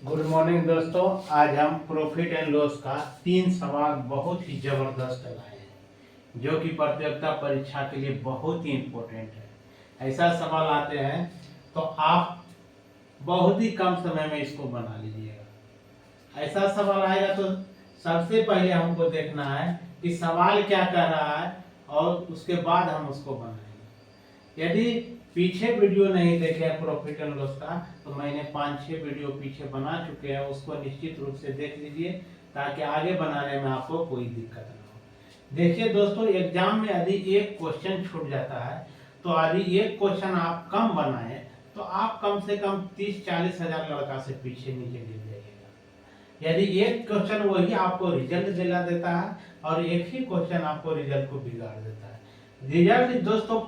Good morning दोस्तों। आज हम प्रॉफिट एंड लॉस का 3 सवाल बहुत ही जबरदस्त लाए हैं जो कि प्रतियोगिता परीक्षा के लिए बहुत ही इम्पोर्टेंट है। ऐसा सवाल आते हैं तो आप बहुत ही कम समय में इसको बना लीजिएगा। ऐसा सवाल आएगा तो सबसे पहले हमको देखना है कि सवाल क्या कह रहा है और उसके बाद हम उसको बनाएंगे। यदि पीछे वीडियो नहीं देखे प्रॉफिट एंड लॉस का तो मैंने 5-6 वीडियो पीछे बना चुके हैं, उसको निश्चित रूप से देख लीजिए ताकि आगे बनाने में आपको कोई दिक्कत ना हो। देखिए दोस्तों, एग्जाम में यदि एक क्वेश्चन छूट जाता है तो यदि एक क्वेश्चन आप कम बनाए तो आप कम से कम 30-40 हजार लड़का से पीछे नीचे गिर जाइएगा। यदि एक क्वेश्चन वही आपको रिजल्ट दिला देता है और एक ही क्वेश्चन आपको रिजल्ट को बिगाड़ देता है। रिजल्ट दोस्तों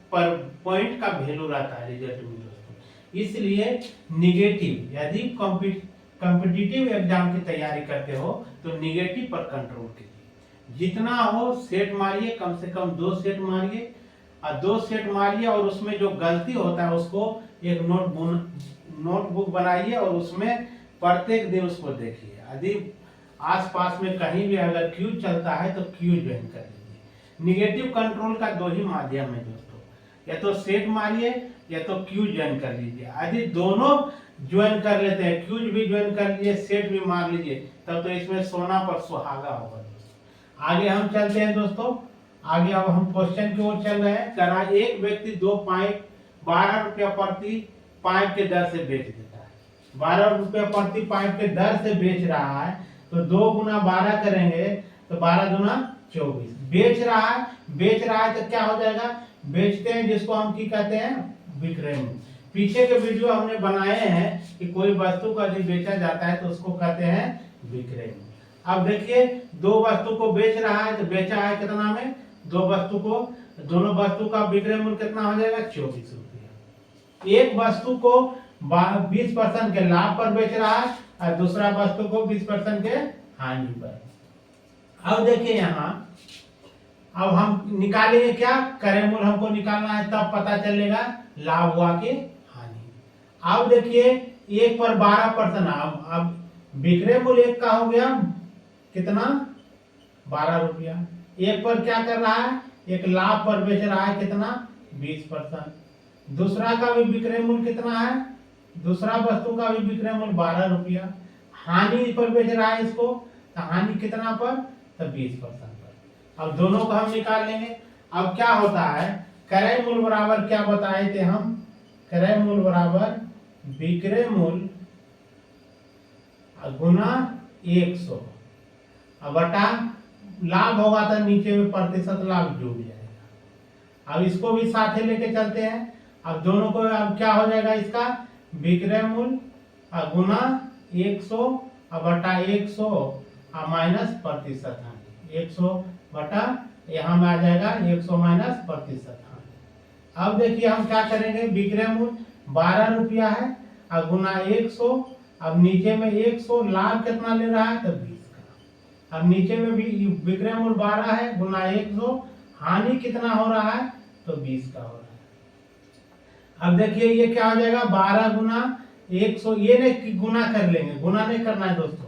पॉइंट का वैल्यू रहता है रिजल्ट में दोस्तों। इसलिए निगेटिव, यदि कॉम्पिटिटिव एग्जाम की तैयारी करते हो तो निगेटिव पर कंट्रोल कीजिए। जितना हो सेट मारिए, कम से कम 2 सेट मारिए और 2 सेट मारिए और उसमें जो गलती होता है उसको एक नोटबुक बनाइए और उसमें प्रत्येक दिन उसको देखिए। यदि आसपास में कहीं भी अगर क्यूज चलता है तो क्यूज ज्वाइन कर लीजिए। निगेटिव कंट्रोल का 2 ही माध्यम है दोस्तों, या तो सेट मारिए या तो क्यूज ज्वाइन कर लीजिए। यदि दोनों ज्वाइन कर लेते हैं, क्यूज भी ज्वाइन कर लीजिए, सेट भी मार लीजिए, तब तो इसमें सोना पर सुहागा होगा दोस्तों। आगे हम चलते हैं दोस्तों। आगे अब हम क्वेश्चन की ओर चल रहे हैं। करा एक व्यक्ति 2 पाइप 12 रुपया प्रति पाइप के दर से बेच देता है। 12 रुपया प्रति पाइप के दर से बेच रहा है तो 2 गुना 12 करेंगे तो 12 गुना 24। बेच रहा है तो क्या हो जाएगा, बेचते हैं जिसको हम की कहते हैं विक्रय मूल्य। पीछे के वीडियो हमने बनाए हैं कि कोई वस्तु को यदि बेचा जाता है तो उसको कहते हैं विक्रय मूल्य। अब देखिए 2 वस्तु को बेच रहा है तो बेचा है कितना में, 2 वस्तु को, दोनों वस्तु का विक्रय मूल्य कितना हो जाएगा 24 रुपया। एक वस्तु को 20% के लाभ पर बेच रहा है और दूसरा वस्तु को 20% के हानि पर। अब देखिए यहाँ अब हम निकालेंगे क्या, क्रय मूल्य हमको निकालना है, तब पता चलेगा लाभ हुआ कि हानि। अब देखिए 1 पर 12%, अब विक्रय मूल्य 1 का हो गया कितना 12 रुपया। 1 पर क्या कर रहा है, एक लाभ पर बेच रहा है कितना 20%। दूसरा का भी विक्रय मूल्य कितना है, दूसरा वस्तु का भी विक्रय मूल्य 12 रुपया। हानि पर बेच रहा है इसको तो हानि कितना पर, तो 20% पर। अब दोनों को हम निकाल लेंगे। अब क्या होता है, क्रय मूल्य बराबर क्या बताए थे हम, क्रय मूल्य बराबर विक्रय मूल्य गुना 100 बटा लाभ होगा तो नीचे में प्रतिशत लाभ जुड़ जाएगा। अब इसको भी साथ ही लेके चलते हैं। अब दोनों को अब क्या हो जाएगा, इसका विक्रय मूल्य गुना 100 बटा 100 माइनस प्रतिशत हानि। 100 बटा यहाँ में आ जाएगा 100 माइनस प्रतिशत हानि। अब देखिए हम क्या करेंगे, विक्रय मूल्य 12 रुपया है और गुना 100, अब नीचे में 100, लाभ कितना ले रहा है तो 20 का। अब नीचे में भी विक्रय मूल्य 12 है गुना 100, हानि कितना हो रहा है तो 20 का हो रहा है। अब देखिए ये क्या हो जाएगा 12 गुना 100, ये नहीं गुना कर लेंगे, गुना नहीं करना है दोस्तों।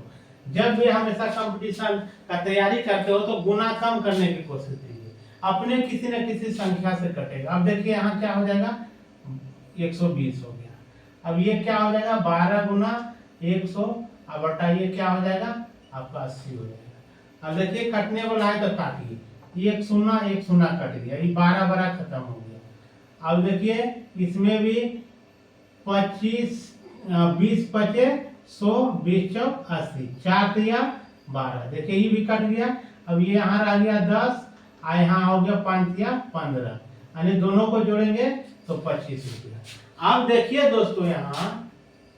जब भी हमेशा कंपटीशन का तैयारी करते हो तो गुना कम करने की कोशिश कीजिए, अपने किसी न किसी संख्या से कटेगा। अब देखिए यहाँ क्या हो जाएगा 120 हो गया। अब ये क्या हो जाएगा 12 गुना 100 अब बटा ये क्या हो जाएगा आपका 80 हो जाएगा। अब देखिए कटने वाला है तो काटिए, 1 0 कट गया, ये 12 खत्म हो गया। अब देखिए इसमें भी 25 20 पचे 100 20 चौक 80, 4 तिया 12, देखिए ये भी कट गया। अब ये यहाँ रह गया 10 और यहाँ हो गया 5 तिया 15, यानी दोनों को जोड़ेंगे तो 25 रुपया। अब देखिए दोस्तों यहाँ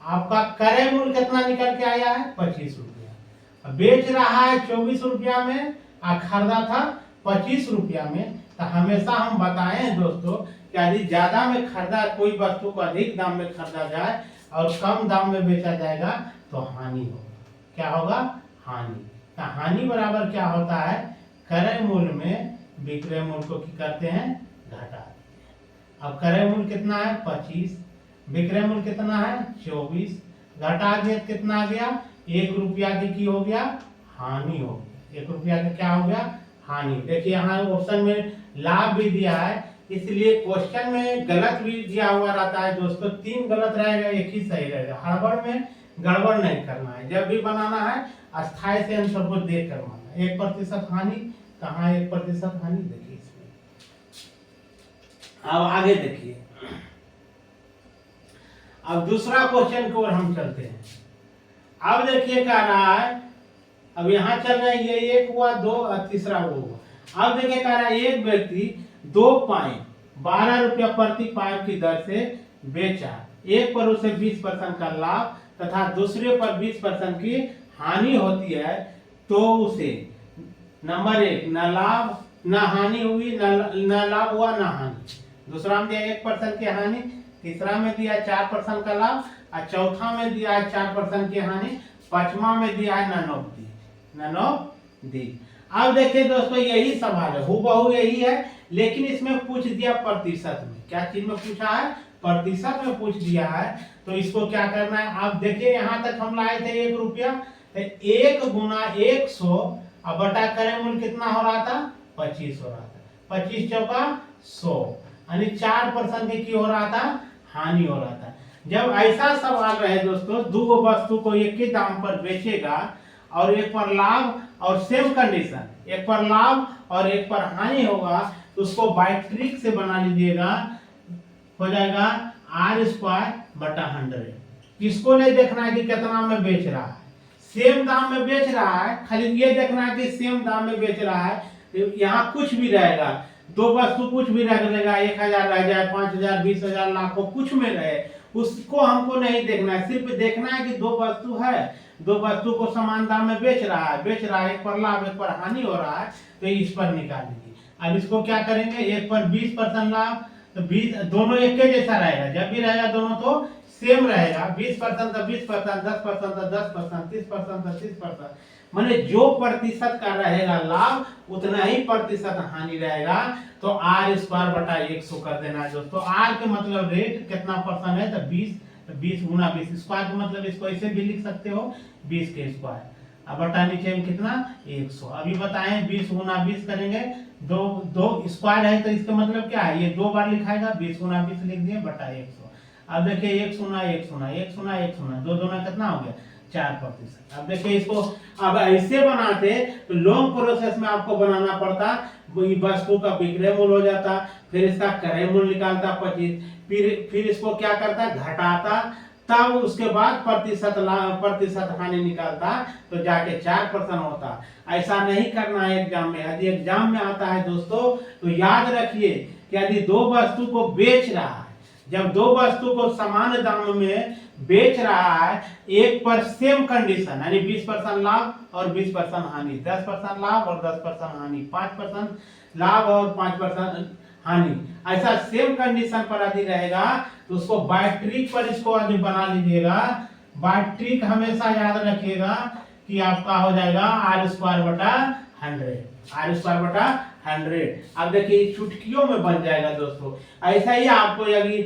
आपका क्रय मूल्य कितना निकल के आया है 25 रुपया। बेच रहा है 24 रुपया में और खरीदा था 25 रुपया में। तो हमेशा हम बताए हैं दोस्तों कि यदि ज्यादा में खरीदा, कोई वस्तु को अधिक दाम में खरीदा जाए और कम दाम में बेचा जाएगा तो हानि होगा। क्या होगा, हानि। तो हानि बराबर क्या होता है, क्रय मूल्य में विक्रय मूल्य को क्या करते हैं घटा। अब क्रय मूल्य कितना है 25, विक्रय मूल्य कितना है 24, घटा दिया कितना आ गया, 1 रुपया की हो गया हानि हो गया, 1 रुपया का क्या हो गया हानि। देखिए यहाँ ऑप्शन में लाभ भी दिया है, इसलिए क्वेश्चन में गलत भी दिया हुआ रहता है दोस्तों, 3 गलत रहेगा 1 ही सही रहेगा। हड़बड़ में गड़बड़ नहीं करना है, जब भी बनाना है अस्थाई से आंसर को देख कर बनाना। 1% हानि, कहाँ 1% हानि, देखिए इसमें। अब आगे देखिए, अब दूसरा क्वेश्चन की ओर हम चलते हैं। अब देखिए क्या रहा है, अब यहाँ चल रहा है ये 1 हुआ, 2 और तीसरा वो हुआ। अब देखिए क्या रहा है, एक व्यक्ति 2 पाइप 12 रुपया प्रति पाइप की दर से बेचा, एक पर उसे 20% का लाभ तथा दूसरे पर 20% की हानि होती है, तो उसे नंबर 1 न लाभ न हानि हुई, न लाभ हुआ न हानि। दूसरा में दिया 1% की हानि, तीसरा में दिया 4% का लाभ, और चौथा में दिया है 4% की हानि, पांचवा में दिया है ननो दी। अब देखिए दोस्तों यही सवाल है, हूबहू यही है, लेकिन इसमें पूछ दिया प्रतिशत में। क्या चीज में पूछा है, प्रतिशत में पूछ दिया है। तो इसको क्या करना है, आप देखिए यहाँ तक हम लाए थे 1 रुपया, तो 1 गुना 100 अब बटा करें मूल कितना हो रहा था, 25 हो रहा था। 25 चौका 100, यानी 4% की हो रहा था हानि हो रहा था। जब ऐसा सवाल रहे दोस्तों, 2 वस्तु को एक ही दाम पर बेचेगा और एक पर लाभ और सेम कंडीशन, एक पर लाभ और एक पर हानि होगा, तो उसको बाय ट्रिक से बना लीजिएगा, हो जाएगा r²/100। इसको नहीं देखना है कि कितना में बेच रहा है, सेम दाम में बेच रहा है, खाली ये देखना है कि सेम दाम में बेच रहा है। यहाँ कुछ भी रहेगा, 2 वस्तु कुछ भी रहेगा, 1000 रह जाए, 5000, 20000, लाखों कुछ में रहे, उसको हमको नहीं देखना है। सिर्फ देखना है कि 2 वस्तु है, 2 वस्तु को समान दाम में बेच रहा है, एक पर लाभ एक पर हानि हो रहा है, तो इस पर निकाल लीजिए। अब इसको क्या करेंगे, एक पर 20% लाभ, तो 20 दोनों एक के जैसा रहेगा, जब भी रहेगा दोनों तो सेम रहेगा, 20% तो 20%, 10% तो 10%, 30% तो 30%, माने जो प्रतिशत का रहेगा लाभ उतना ही प्रतिशत हानि रहेगा। तो r²/100 कर देना है दोस्तों। r के मतलब रेट कितना परसेंट है, तो 20, तो 20 गुना 20 स्क्वायर का मतलब इसको ऐसे भी लिख सकते हो 20 के स्क्वायर, अब बटा नीचे में कितना 100। अभी बताएं 20 गुना 20 करेंगे, दो स्क्वायर है तो इसका मतलब क्या है, ये 2 बार लिखाएगा, 20 गुना 20 लिख दिए बटा 100। अब देखिए 1 0 1 0 1 0 1 0, 2 दूना कितना हो गया 4%। अब देखिए इसको अब ऐसे बनाते तो लॉन्ग प्रोसेस में आपको बनाना पड़ता, वस्तु का विक्रय मूल्य हो जाता, फिर इसका क्रय मूल्य निकालता 25, फिर इसको क्या करता घटाता, तब उसके बाद प्रतिशत हानि निकालता, तो जाके 4% होता। ऐसा नहीं करना है एग्जाम में। यदि एग्जाम में आता है दोस्तों तो याद रखिए कि यदि 2 वस्तु को बेच रहा है, जब 2 वस्तु को समान दाम में बेच रहा है, एक पर सेम कंडीशन, यानी 20% लाभ और 20% हानि, 10% लाभ और 10% हानि, 5% लाभ और 5% हानि, ऐसा सेम कंडीशन पर यदि रहेगा तो उसको बाय ट्रिक पर इसको यदि बना लीजिएगा। बाय ट्रिक हमेशा याद रखिएगा कि आपका हो जाएगा r²/100। अब देखिए चुटकियों में बन जाएगा दोस्तों। ऐसा ही आपको यदि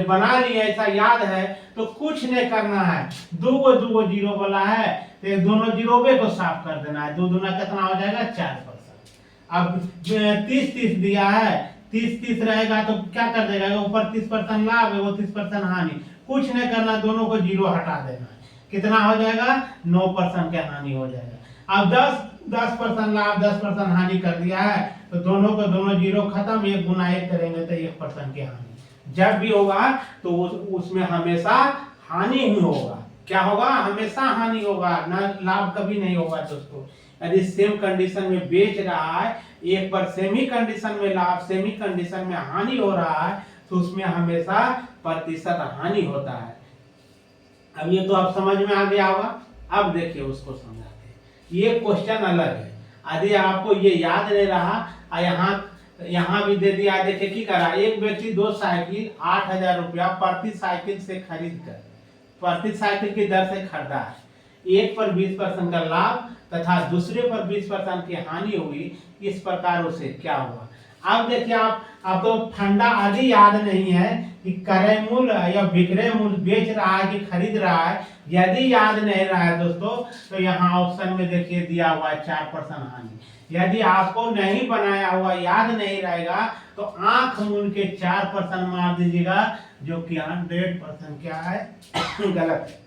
बना लिया, ऐसा याद है तो कुछ नहीं करना है, 2 जीरो वाला है तो दोनों जीरोवे को साफ कर देना है, 2 दूना कितना हो जाएगा 4%। अब 30 दिया है, 30 रहेगा तो क्या कर देगा, ऊपर 30% लाभ है, वो 30% हानि, कुछ नहीं करना, दोनों को जीरो हटा देना है, कितना हो जाएगा 9% का हानि हो जाएगा। अब 10% लाभ 10% हानि कर दिया है, तो दोनों को दोनों जीरो खत्म, 1 गुना 1 करेंगे तो 1% की हानि। जब भी होगा तो उसमें हमेशा हानि ही होगा। क्या होगा, हमेशा हानि होगा, ना लाभ कभी नहीं होगा दोस्तों। यदि सेम कंडीशन में बेच रहा है, एक पर सेमी कंडीशन में लाभ, सेमी कंडीशन में हानि हो रहा है, तो उसमें हमेशा प्रतिशत हानि होता है। अब ये तो आप समझ में आ गया होगा। अब देखिए उसको समझाते हैं, ये क्वेश्चन अलग है। यदि आपको ये याद नहीं रहा, यहाँ भी दे दिया, देखिए की करा, एक व्यक्ति 2 साइकिल 8000 रुपया प्रति साइकिल से खरीद कर प्रति साइकिल की दर से खरीदा है, एक पर 20% का लाभ तथा दूसरे पर 20% की हानि हुई, इस प्रकार उसे क्या हुआ। अब देखिए आप तो फंडा आदि याद नहीं है कि क्रय मूल्य या विक्रय मूल्य बेच रहा है कि खरीद रहा है, यदि याद नहीं रहा है दोस्तों तो यहाँ ऑप्शन में देखिए दिया हुआ है 4% हानि। यदि आपको नहीं बनाया हुआ याद नहीं रहेगा तो आंख मूंद के 4% मार दीजिएगा, जो कि 100% क्या है गलत है।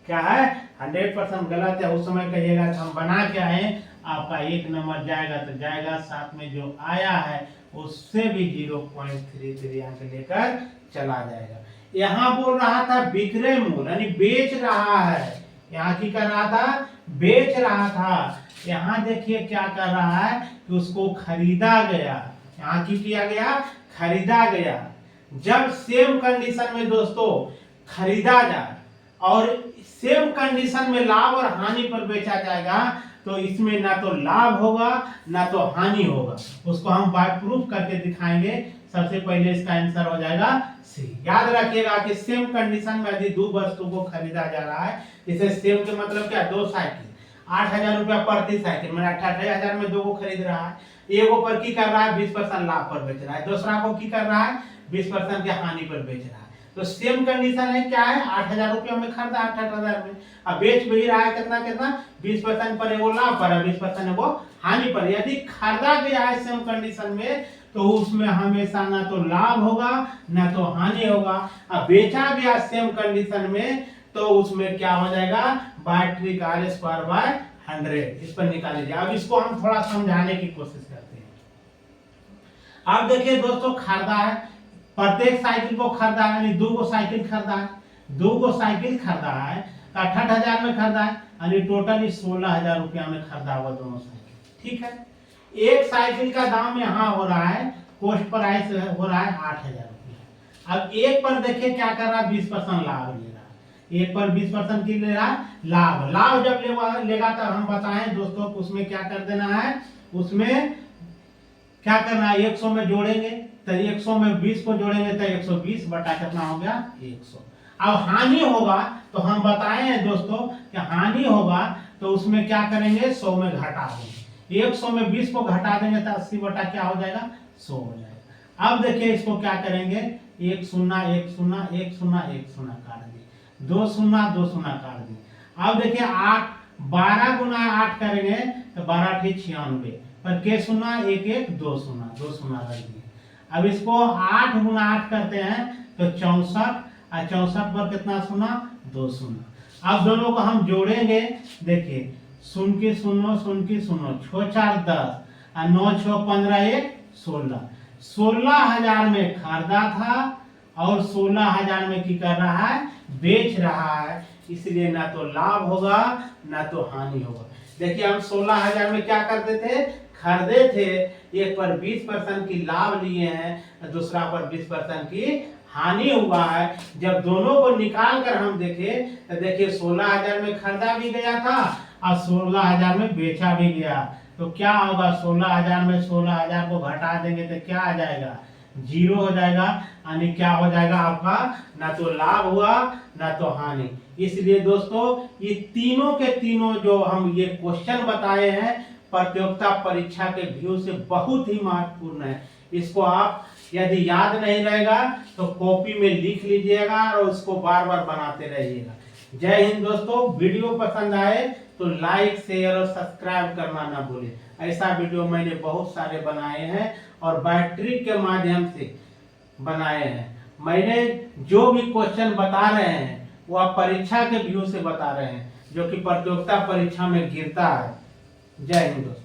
क्या है 100% गलत है। उस समय कहिएगा हम बना के आए, आपका 1 नंबर जाएगा तो जाएगा, साथ में जो आया है उससे भी 0.33 अंक लेकर चला जाएगा। यहाँ बोल रहा था विक्रय मूल्य यानी बेच रहा है, यहाँ की कर रहा था बेच रहा था। यहाँ देखिए क्या कर रहा है कि उसको खरीदा गया, यहाँ की किया गया खरीदा गया। जब सेम कंडीशन में दोस्तों खरीदा जाए और सेम कंडीशन में लाभ और हानि पर बेचा जाएगा तो इसमें ना तो लाभ होगा ना तो हानि होगा। उसको हम बाय प्रूफ करके दिखाएंगे। सबसे पहले इसका आंसर हो जाएगा सी। याद रखिएगा कि सेम कंडीशन में यदि दो वस्तु को खरीदा जा रहा है, जैसे सेम के मतलब क्या, दो साइकिल 8,000 रुपया प्रति साइकिल, मैंने 18,000 में दो को खरीद रहा है। एगो पर की कर रहा है 20% लाभ पर बेच रहा है, दूसरा को की कर रहा है 20% के हानि पर बेच रहा है। तो सेम कंडीशन है क्या है, 8,000 रुपया में खरीदा 8,000 में, अब बेच भी रहा है कितना कितना 20% पर, एगो लाभ पर है 20% एगो हानि पर। यदि खरीदा गया है सेम कंडीशन में तो उसमें हमेशा ना तो लाभ होगा ना तो हानि होगा। अब बेचा गया सेम कंडीशन में तो उसमें क्या हो जाएगा, बाय आर स्क्वायर बाय 100। इस पर निकाल लीजिए। अब इसको हम थोड़ा समझाने की कोशिश करते हैं। अब देखिए दोस्तों खरीदा है, प्रत्येक साइकिल को खरीदा है, यानी 2 साइकिल खरीदा है, 2 साइकिल खरीदा है तो 68,000 में खरीदा है, यानी टोटली 16,000 रुपया में खरीदा हुआ दोनों साइकिल। ठीक है, एक साइकिल का दाम यहाँ हो रहा है, कॉस्ट प्राइस हो रहा है 8,000 रुपया। अब एक पर देखिए क्या कर रहा है, 20% लाभ ले रहा है, एक पर 20% की ले रहा है लाभ। लाभ जब लेगा तब हम बताएं दोस्तों उसमें क्या कर देना है, उसमें क्या करना है, 100 में जोड़ेंगे तो 100 में 20 को जोड़ेंगे तो 120 बटा कितना हो गया 100। अब हानि होगा तो हम बताए हैं दोस्तों कि हानि होगा तो उसमें क्या करेंगे, 100 में घटा देंगे, 100 में 20 को घटा देंगे तो 80 बटा क्या हो जाएगा 100 हो जाएगा। अब देखिए इसको क्या करेंगे, 1 0 1 0 1 0 1 0 काट दिए, 2 0 2 0 काट दिए। अब देखिए 12 गुना 8 करेंगे तो 12 × 96 पर के 0 1 1 2 0 2 0 रख दिए। अब इसको 8 गुना 8 करते हैं तो 64, और 64 पर कितना 0 2 0। अब दोनों को हम जोड़ेंगे, देखिए 0 की 0 0 की 0, 6 4 10 और 9 6 15 1 16। 16,000 में खरीदा था और 16,000 में की कर रहा है, बेच रहा है, इसलिए ना तो लाभ होगा ना तो हानि होगा। देखिए हम 16,000 में क्या करते थे, खरीदे थे, एक पर 20% की लाभ लिए हैं, दूसरा पर 20% की हानि हुआ है। जब दोनों को निकाल कर हम देखें तो देखिए 16,000 में खरीदा भी गया था और 16,000 में बेचा भी गया, तो क्या होगा, 16,000 में 16,000 को घटा देंगे तो क्या आ जाएगा, 0 हो जाएगा, यानी क्या हो जाएगा आपका, ना तो लाभ हुआ ना तो हानि। इसलिए दोस्तों ये तीनों के तीनों जो हम ये क्वेश्चन बताए हैं प्रतियोगिता परीक्षा के व्यू से बहुत ही महत्वपूर्ण है। इसको आप यदि याद नहीं रहेगा तो कॉपी में लिख लीजिएगा और उसको बार बार बनाते रहिएगा। जय हिंद दोस्तों। वीडियो पसंद आए तो लाइक शेयर और सब्सक्राइब करना ना भूलें। ऐसा वीडियो मैंने बहुत सारे बनाए हैं और बैटरी के माध्यम से बनाए हैं। मैंने जो भी क्वेश्चन बता रहे हैं वो आप परीक्षा के व्यू से बता रहे हैं, जो कि प्रतियोगिता परीक्षा में गिरता है। जय हिंद दोस्तों।